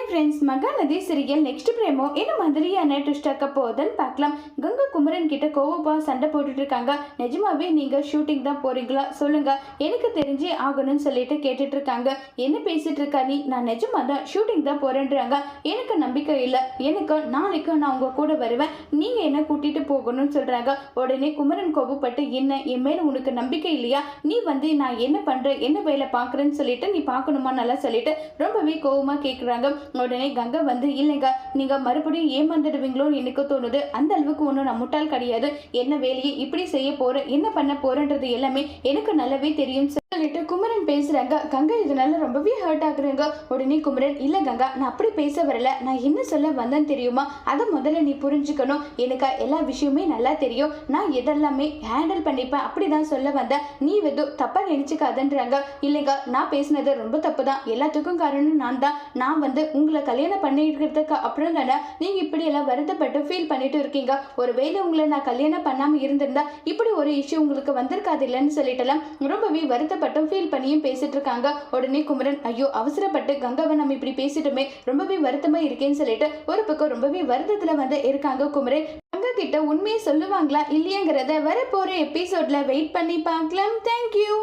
Hi friends, Mahanadi serial next பிரேமோ என்ன மாதிரியான twist ஆக்க போகுதுன்னு பார்க்கலாம். கங்கா குமரன் கிட்ட கோவப்பா சண்டை போட்டுட்டு இருக்காங்க. நிஜமாவே நீங்க ஷூட்டிங் தான் போறீங்களா சொல்லுங்க, எனக்கு தெரிஞ்சே ஆகணும்னு சொல்லிட்டு கேட்டுட்டு இருக்காங்க. என்ன பேசிட்டு இருக்கா நீ? நான் நிஜமா தான் ஷூட்டிங் தான் போறேன்றாங்க. எனக்கு நம்பிக்கை இல்லை, எனக்கு நாளைக்கு நான் உங்க கூட வருவேன், நீங்க என்ன கூட்டிட்டு போகணும்னு சொல்றாங்க. உடனே குமரன் கோபப்பட்டு, என்ன என் மேல உனக்கு நம்பிக்கை இல்லையா? நீ வந்து நான் என்ன பண்றேன், என்ன வேலை பார்க்குறேன்னு சொல்லிட்டு நீ பார்க்கணுமா நல்லா சொல்லிட்டு ரொம்பவே கோவமா கேட்குறாங்க. உடனே கங்கா வந்து, இல்லைங்க நீங்க மறுபடியும் ஏமாந்துடுவீங்களோன்னு எனக்கு தோணுது. அந்த அளவுக்கு ஒன்றும் நான் முட்டாள் கிடையாது. என்ன வேலையை இப்படி செய்ய போறேன், என்ன பண்ண போறேன்றது எல்லாமே எனக்கு நல்லாவே தெரியும் சொல்லிட்டு குமரன் பேசுறாங்க. கங்கா இதனால ரொம்பவே ஹர்ட் ஆகுறாங்க. உடனே குமரன், இல்ல கங்கா நான் அப்படி பேச வரல, நான் என்ன சொல்ல வந்தேன்னு தெரியுமா, அதை முதல்ல நீ புரிஞ்சுக்கணும். எனக்கு எல்லா விஷயமே நல்லா தெரியும், நான் எதெல்லாமே ஹேண்டில் பண்ணிப்பேன், அப்படிதான் சொல்ல வந்தேன், நீ எதுவும் தப்பா நினைச்சுக்காதன்றாங்க. இல்லைங்க நான் பேசினது ரொம்ப தப்பு தான், எல்லாத்துக்கும் காரணம் நான் தான். நான் வந்து உங்களை கல்யாணம் பண்ணிக்கிறதுக்கு அப்புறம் தானே நீங்க இப்படி எல்லாம் வருத்தப்பட்டு ஃபீல் பண்ணிட்டு இருக்கீங்க. ஒருவேளை உங்களை நான் கல்யாணம் பண்ணாம இருந்திருந்தா இப்படி ஒரு இஷ்யூ உங்களுக்கு வந்திருக்காது இல்லைன்னு சொல்லிட்டுலாம் ரொம்பவே வருத்தப்பட்டு ஃபீல் பண்ணியும் பேசிட்டு இருக்காங்க. உடனே குமரன், ஐயோ அவசரப்பட்டு கங்காவை நம்ம இப்படி பேசிட்டோமே, ரொம்பவே வருத்தமா இருக்கேன்னு சொல்லிட்டு ஒரு பக்கம் ரொம்பவே வருத்தத்துல வந்து இருக்காங்க குமரன். கங்கா கிட்ட உண்மையை சொல்லுவாங்களா இல்லையாங்கிறத வரப்போற எபிசோட்ல வெயிட் பண்ணி பார்க்கலாம். தேங்க்யூ.